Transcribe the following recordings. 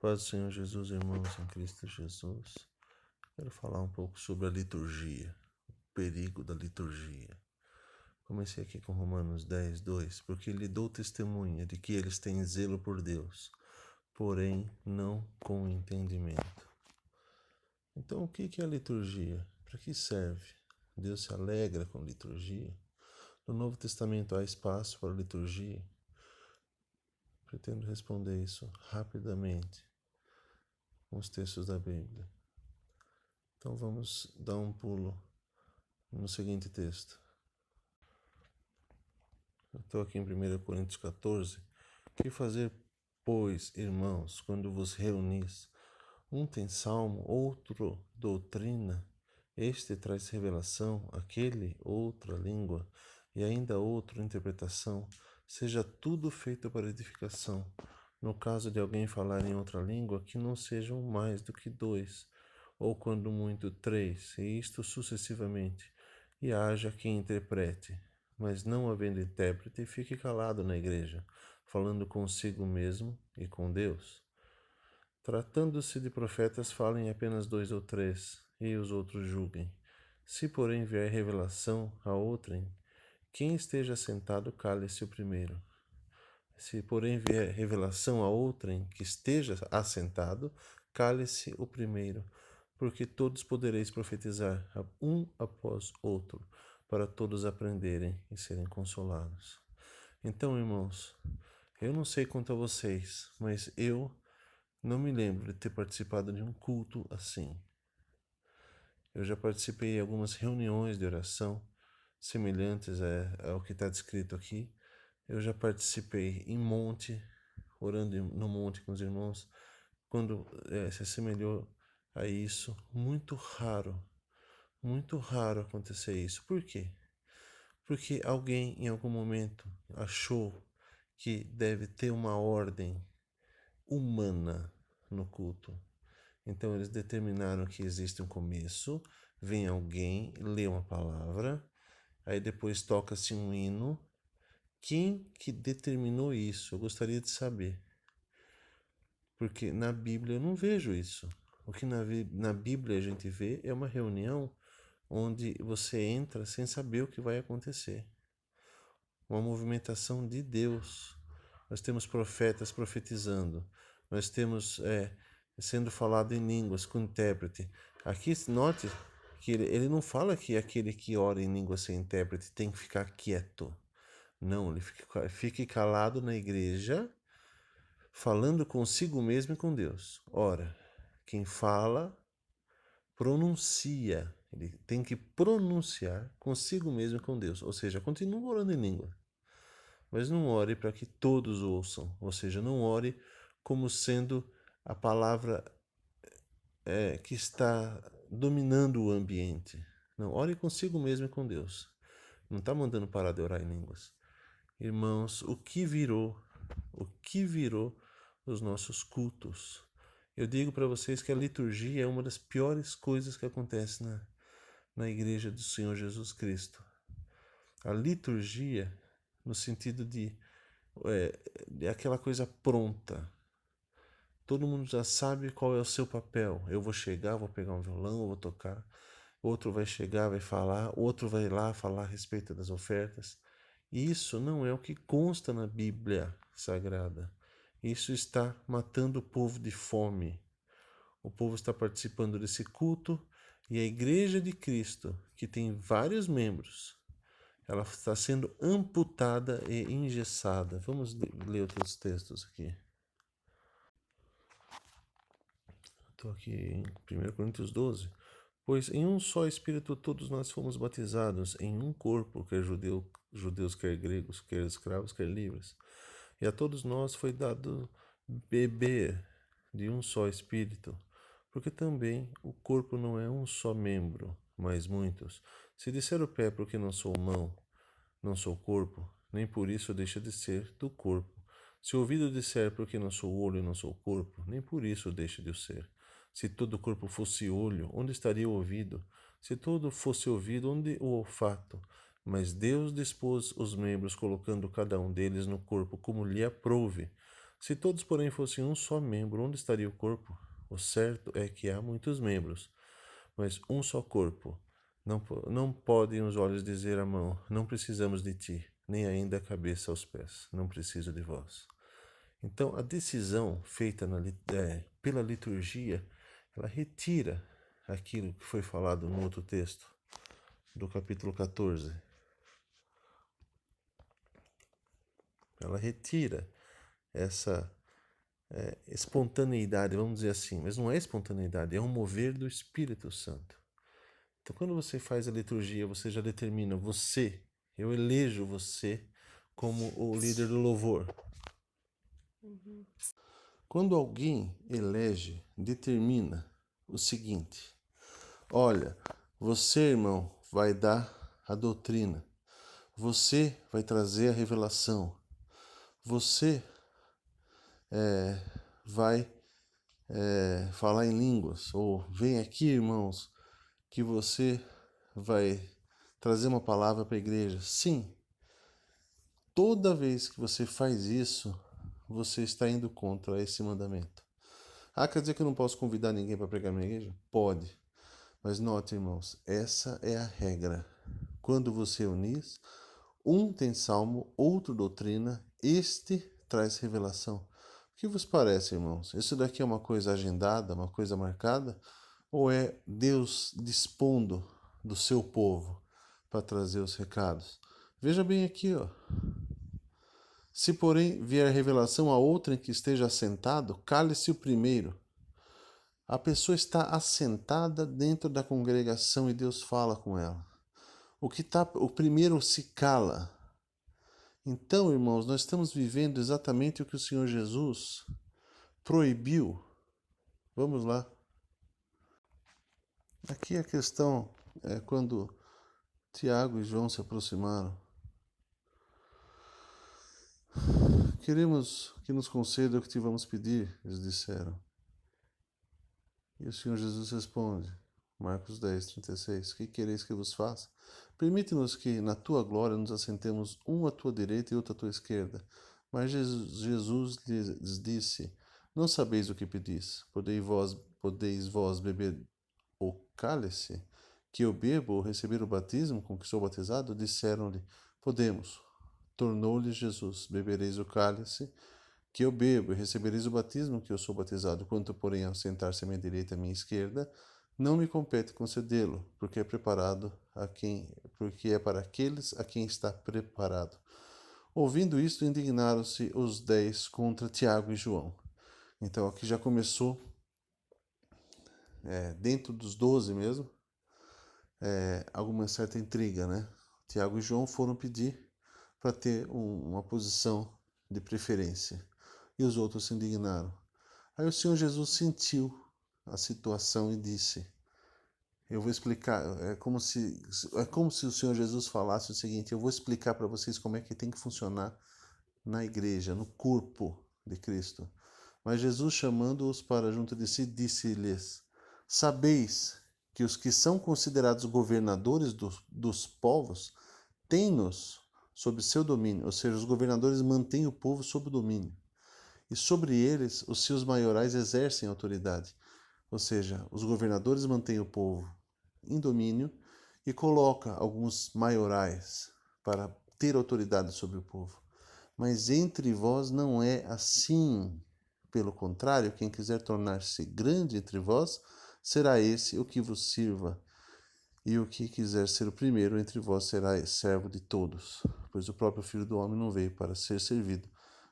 Paz do Senhor Jesus, irmãos em Cristo Jesus. Quero falar um pouco sobre a liturgia, o perigo da liturgia. Comecei aqui com Romanos 10, 2, porque lhe dou testemunha de que eles têm zelo por Deus, porém não com entendimento. Então, o que é a liturgia? Para que serve? Deus se alegra com a liturgia? No Novo Testamento há espaço para a liturgia? Pretendo responder isso rapidamente com os textos da Bíblia. Então vamos dar um pulo no seguinte texto. Eu estou aqui em 1 Coríntios 14. Que fazer, pois, irmãos, quando vos reunis? Um tem salmo, outro doutrina, este traz revelação, aquele outra língua, e ainda outro interpretação. Seja tudo feito para edificação. No caso de alguém falar em outra língua, que não sejam mais do que dois, ou quando muito três, e isto sucessivamente, e haja quem interprete. Mas não havendo intérprete, fique calado na igreja, falando consigo mesmo e com Deus. Tratando-se de profetas, falem apenas 2 ou 3, e os outros julguem. Se, porém, vier revelação a outrem, quem esteja sentado, cale-se o primeiro. Se, porém, vier revelação a outrem que esteja assentado, cale-se o primeiro, porque todos podereis profetizar, um após outro, para todos aprenderem e serem consolados. Então, irmãos, eu não sei quanto a vocês, mas eu não me lembro de ter participado de um culto assim. Eu já participei de algumas reuniões de oração semelhantes ao que está descrito aqui. Eu já participei em monte, orando no monte com os irmãos, quando se assemelhou a isso. Muito raro acontecer isso. Por quê? Porque alguém em algum momento achou que deve ter uma ordem humana no culto. Então eles determinaram que existe um começo, vem alguém, lê uma palavra, aí depois toca-se um hino. Quem que determinou isso? Eu gostaria de saber. Porque na Bíblia eu não vejo isso. O que na Bíblia a gente vê é uma reunião onde você entra sem saber o que vai acontecer. Uma movimentação de Deus. Nós temos profetas profetizando. Nós temos sendo falado em línguas com intérprete. Aqui, note que ele não fala que aquele que ora em língua sem intérprete tem que ficar quieto. Não, ele fique calado na igreja, falando consigo mesmo e com Deus. Ora, quem fala, pronuncia. Ele tem que pronunciar consigo mesmo e com Deus. Ou seja, continua orando em língua. Mas não ore para que todos ouçam. Ou seja, não ore como sendo a palavra que está dominando o ambiente. Não, ore consigo mesmo e com Deus. Não está mandando parar de orar em línguas. Irmãos, o que virou os nossos cultos? Eu digo para vocês que a liturgia é uma das piores coisas que acontece na igreja do Senhor Jesus Cristo. A liturgia, no sentido de aquela coisa pronta. Todo mundo já sabe qual é o seu papel. Eu vou chegar, vou pegar um violão, eu vou tocar. Outro vai chegar, vai falar. Outro vai lá falar a respeito das ofertas. Isso não é o que consta na Bíblia Sagrada. Isso está matando o povo de fome. O povo está participando desse culto e a Igreja de Cristo, que tem vários membros, ela está sendo amputada e engessada. Vamos ler outros textos aqui. Estou aqui em 1 Coríntios 12. Pois em um só Espírito todos nós fomos batizados, em um corpo, quer judeus, quer gregos, quer escravos, quer livres. E a todos nós foi dado beber de um só Espírito, porque também o corpo não é um só membro, mas muitos. Se disser o pé, porque não sou mão, não sou corpo, nem por isso deixa de ser do corpo. Se o ouvido disser, porque não sou olho e não sou corpo, nem por isso deixa de o ser. Se todo o corpo fosse olho, onde estaria o ouvido? Se todo fosse ouvido, onde o olfato? Mas Deus dispôs os membros, colocando cada um deles no corpo como lhe aprouve. Se todos, porém, fossem um só membro, onde estaria o corpo? O certo é que há muitos membros, mas um só corpo. Não podem os olhos dizer à mão, não precisamos de ti, nem ainda a cabeça aos pés, não preciso de vós. Então, a decisão feita pela liturgia, ela retira aquilo que foi falado no outro texto, do capítulo 14. Ela retira essa espontaneidade, vamos dizer assim, mas não é espontaneidade, é um mover do Espírito Santo. Então, quando você faz a liturgia, você já determina eu elejo você como o líder do louvor. Quando alguém elege, determina o seguinte: olha, você, irmão, vai dar a doutrina, você vai trazer a revelação, você vai falar em línguas, ou vem aqui, irmãos, que você vai trazer uma palavra para a igreja. Sim, toda vez que você faz isso, você está indo contra esse mandamento. Ah, quer dizer que eu não posso convidar ninguém para pregar na minha igreja? Pode. Mas note, irmãos, essa é a regra. Quando você unis, um tem salmo, outro doutrina, este traz revelação. O que vos parece, irmãos? Isso daqui é uma coisa agendada, uma coisa marcada? Ou é Deus dispondo do seu povo para trazer os recados? Veja bem aqui, ó. Se, porém, vier revelação a outrem que esteja assentado, cale-se o primeiro. A pessoa está assentada dentro da congregação e Deus fala com ela. O primeiro se cala. Então, irmãos, nós estamos vivendo exatamente o que o Senhor Jesus proibiu. Vamos lá. Aqui a questão é quando Tiago e João se aproximaram. Queremos que nos conceda o que te vamos pedir, eles disseram. E o Senhor Jesus responde, Marcos 10, 36, que quereis que vos faça? Permite-nos que, na tua glória, nos assentemos um à tua direita e outro à tua esquerda. Mas Jesus lhes disse, não sabeis o que pedis. Podeis vós beber o cálice que eu bebo ou receber o batismo com que sou batizado? Disseram-lhe, podemos. Tornou-lhe Jesus, bebereis o cálice que eu bebo e recebereis o batismo que eu sou batizado. Quanto, porém, a sentar-se à minha direita e à minha esquerda, não me compete concedê-lo, porque é para aqueles a quem está preparado. Ouvindo isto, indignaram-se os 10 contra Tiago e João. Então aqui já começou, dentro dos 12 mesmo, alguma certa intriga, né? Tiago e João foram pedir para ter uma posição de preferência. E os outros se indignaram. Aí o Senhor Jesus sentiu a situação e disse, eu vou explicar, é como se o Senhor Jesus falasse o seguinte, eu vou explicar para vocês como é que tem que funcionar na igreja, no corpo de Cristo. Mas Jesus, chamando-os para junto de si, disse-lhes, sabeis que os que são considerados governadores dos povos têm-nos sob seu domínio, ou seja, os governadores mantêm o povo sob o domínio. E sobre eles, os seus maiorais exercem autoridade. Ou seja, os governadores mantêm o povo em domínio e colocam alguns maiorais para ter autoridade sobre o povo. Mas entre vós não é assim. Pelo contrário, quem quiser tornar-se grande entre vós, será esse o que vos sirva. E o que quiser ser o primeiro entre vós será servo de todos. Pois o próprio Filho do Homem não veio para ser servido,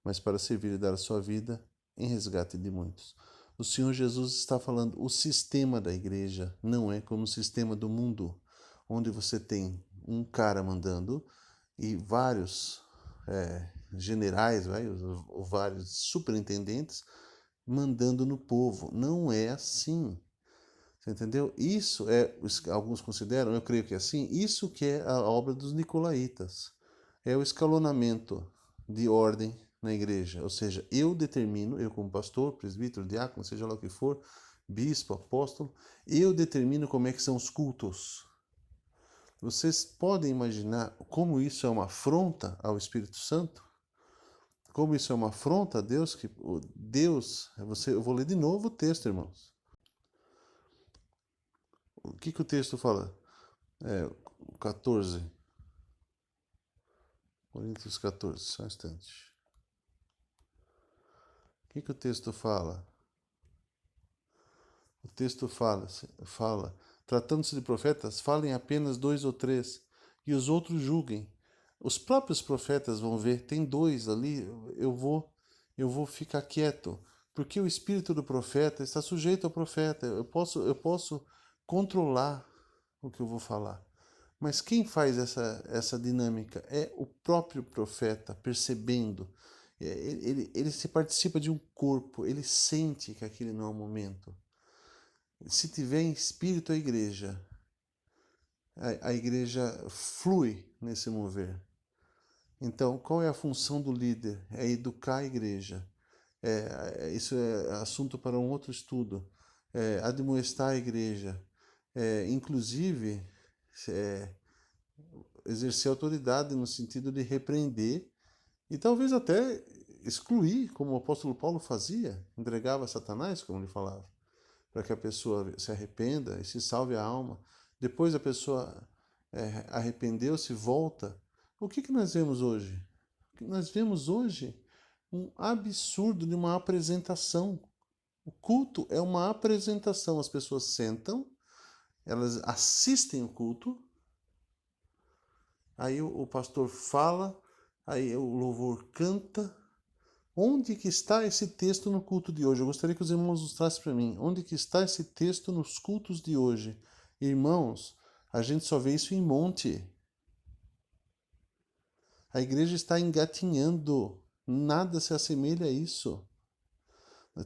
mas para servir e dar a sua vida em resgate de muitos. O Senhor Jesus está falando, o sistema da igreja não é como o sistema do mundo, onde você tem um cara mandando e vários generais, ou vários superintendentes mandando no povo. Não é assim. Você entendeu? Isso alguns consideram, eu creio que é assim, isso que é a obra dos nicolaítas. É o escalonamento de ordem na igreja. Ou seja, eu determino, eu como pastor, presbítero, diácono, seja lá o que for, bispo, apóstolo, eu determino como é que são os cultos. Vocês podem imaginar como isso é uma afronta ao Espírito Santo? como isso é uma afronta a Deus, eu vou ler de novo o texto, irmãos. O que o texto fala? 14. Coríntios 14, só um instante. O que o texto fala? O texto fala, tratando-se de profetas, falem apenas 2 ou 3, e os outros julguem. Os próprios profetas vão ver, tem 2 ali, eu vou ficar quieto, porque o espírito do profeta está sujeito ao profeta, eu posso controlar o que eu vou falar. Mas quem faz essa dinâmica é o próprio profeta, percebendo. Ele se participa de um corpo, ele sente que aquele não é o momento. Se tiver em espírito a igreja flui nesse mover. Então, qual é a função do líder? É educar a igreja. Isso é assunto para um outro estudo. Admoestar a igreja. Inclusive, exercer autoridade no sentido de repreender e talvez até excluir, como o apóstolo Paulo fazia, entregava a Satanás, como ele falava, para que a pessoa se arrependa e se salve a alma. Depois a pessoa arrependeu-se, volta. O que nós vemos hoje? Nós vemos hoje um absurdo de uma apresentação. O culto é uma apresentação. As pessoas sentam, elas assistem o culto, aí o pastor fala, aí o louvor canta. Onde que está esse texto no culto de hoje? Eu gostaria que os irmãos mostrassem para mim. Onde que está esse texto nos cultos de hoje? Irmãos, a gente só vê isso em monte. A igreja está engatinhando. Nada se assemelha a isso.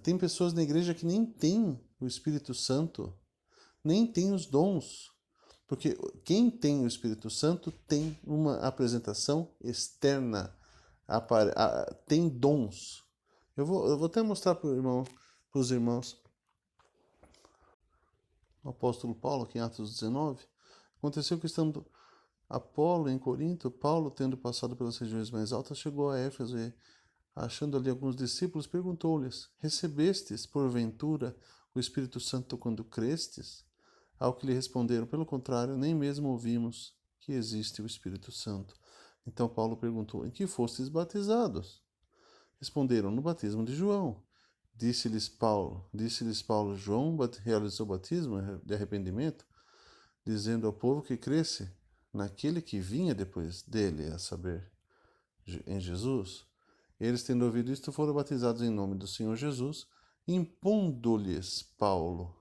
Tem pessoas na igreja que nem têm o Espírito Santo, nem têm os dons. Porque quem tem o Espírito Santo tem uma apresentação externa, tem dons. Eu vou até mostrar para os irmãos. O apóstolo Paulo, aqui em Atos 19, aconteceu que estando Apolo em Corinto, Paulo, tendo passado pelas regiões mais altas, chegou a Éfeso e, achando ali alguns discípulos, perguntou-lhes: recebestes, porventura, o Espírito Santo quando crestes? Ao que lhe responderam: pelo contrário, nem mesmo ouvimos que existe o Espírito Santo. Então Paulo perguntou: em que fostes batizados? Responderam: no batismo de João. Disse-lhes Paulo: João realizou o batismo de arrependimento, dizendo ao povo que cresce naquele que vinha depois dele, a saber, em Jesus. Eles, tendo ouvido isto, foram batizados em nome do Senhor Jesus, impondo-lhes Paulo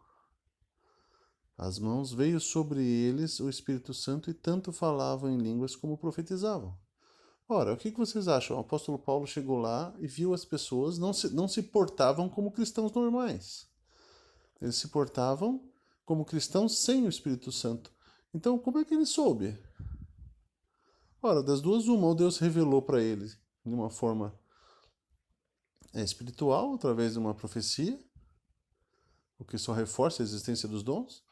as mãos, veio sobre eles o Espírito Santo e tanto falavam em línguas como profetizavam. Ora, o que vocês acham? O apóstolo Paulo chegou lá e viu as pessoas não se portavam como cristãos normais. Eles se portavam como cristãos sem o Espírito Santo. Então, como é que ele soube? Ora, das duas, uma, ou Deus revelou para ele de uma forma espiritual, através de uma profecia, o que só reforça a existência dos dons,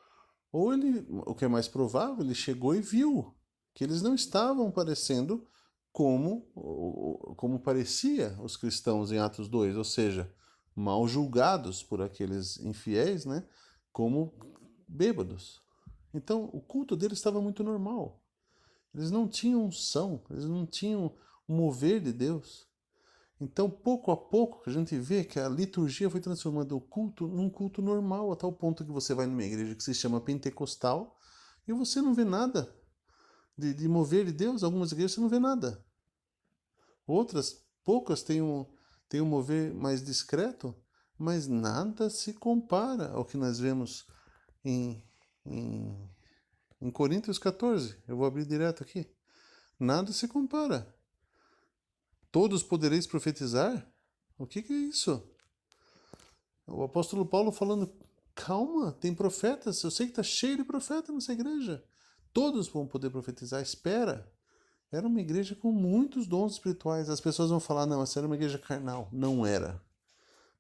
ou ele, o que é mais provável, ele chegou e viu que eles não estavam parecendo como parecia os cristãos em Atos 2, ou seja, mal julgados por aqueles infiéis, né, como bêbados. Então, o culto deles estava muito normal. Eles não tinham unção, eles não tinham o mover de Deus. Então, pouco a pouco, a gente vê que a liturgia foi transformando o culto num culto normal, a tal ponto que você vai numa igreja que se chama pentecostal e você não vê nada de mover de Deus. Algumas igrejas você não vê nada. Outras, poucas, têm um mover mais discreto, mas nada se compara ao que nós vemos em Coríntios 14. Eu vou abrir direto aqui. Nada se compara. Todos podereis profetizar? O que é isso? O apóstolo Paulo falando: calma, tem profetas, eu sei que está cheio de profetas nessa igreja. Todos vão poder profetizar, espera. Era uma igreja com muitos dons espirituais. As pessoas vão falar: não, essa era uma igreja carnal. Não era.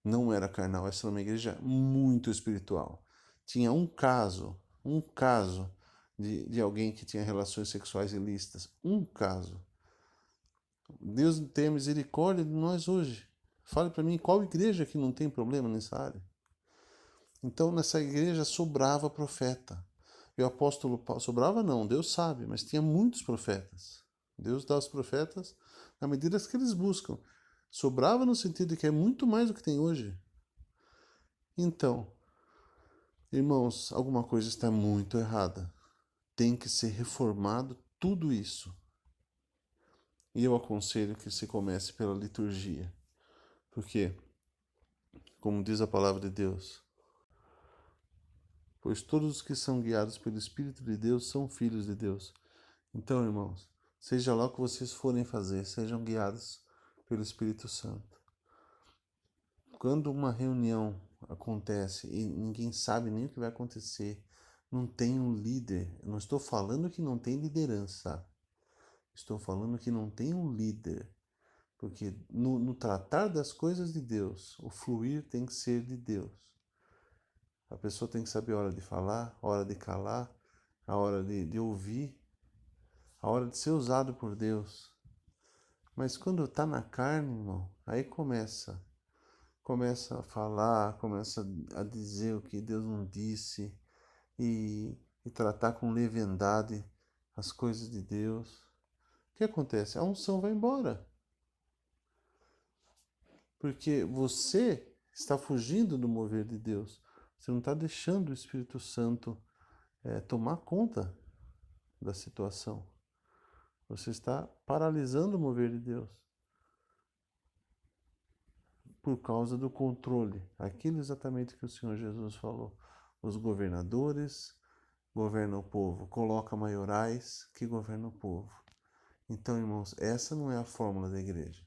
Não era carnal, essa era uma igreja muito espiritual. Tinha um caso de alguém que tinha relações sexuais ilícitas. Um caso. Deus tenha misericórdia de nós hoje. Fale para mim qual igreja que não tem problema nessa área. Então, nessa igreja sobrava profeta. E o apóstolo Paulo, sobrava não, Deus sabe, mas tinha muitos profetas. Deus dá aos profetas na medida que eles buscam. Sobrava no sentido de que é muito mais do que tem hoje. Então, irmãos, alguma coisa está muito errada. Tem que ser reformado tudo isso. E eu aconselho que se comece pela liturgia. Porque, como diz a palavra de Deus, pois todos os que são guiados pelo Espírito de Deus são filhos de Deus. Então, irmãos, seja lá o que vocês forem fazer, sejam guiados pelo Espírito Santo. Quando uma reunião acontece e ninguém sabe nem o que vai acontecer, não tem um líder. Eu não estou falando que não tem liderança. Estou falando que não tem um líder. Porque no tratar das coisas de Deus, o fluir tem que ser de Deus. A pessoa tem que saber a hora de falar, a hora de calar, a hora de ouvir, a hora de ser usado por Deus. Mas quando está na carne, irmão, aí começa a falar, começa a dizer o que Deus não disse e tratar com leviandade as coisas de Deus. O que acontece? A unção vai embora. Porque você está fugindo do mover de Deus. Você não está deixando o Espírito Santo tomar conta da situação. Você está paralisando o mover de Deus por causa do controle. Aquilo exatamente que o Senhor Jesus falou. Os governadores governam o povo, coloca maiorais que governam o povo. Então, irmãos, essa não é a fórmula da igreja.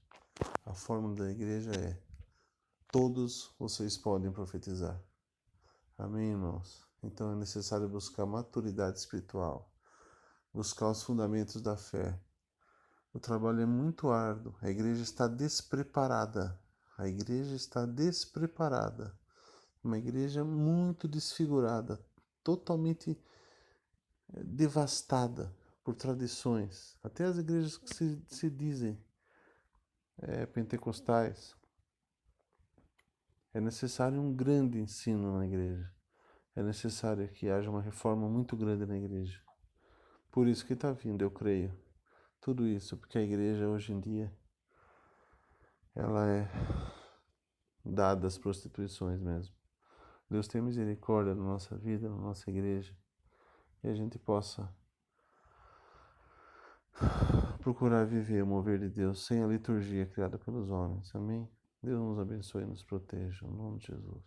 A fórmula da igreja é: todos vocês podem profetizar. Amém, irmãos? Então é necessário buscar maturidade espiritual, buscar os fundamentos da fé. O trabalho é muito árduo, a igreja está despreparada. A igreja está despreparada. Uma igreja muito desfigurada, totalmente devastada por tradições. Até as igrejas que se dizem pentecostais. É necessário um grande ensino na igreja. É necessário que haja uma reforma muito grande na igreja. Por isso que está vindo, eu creio. Tudo isso, porque a igreja hoje em dia ela é dada às prostituições mesmo. Deus tenha misericórdia na nossa vida, na nossa igreja, e a gente possa procurar viver o mover de Deus sem a liturgia criada pelos homens. Amém? Deus nos abençoe e nos proteja. Em nome de Jesus.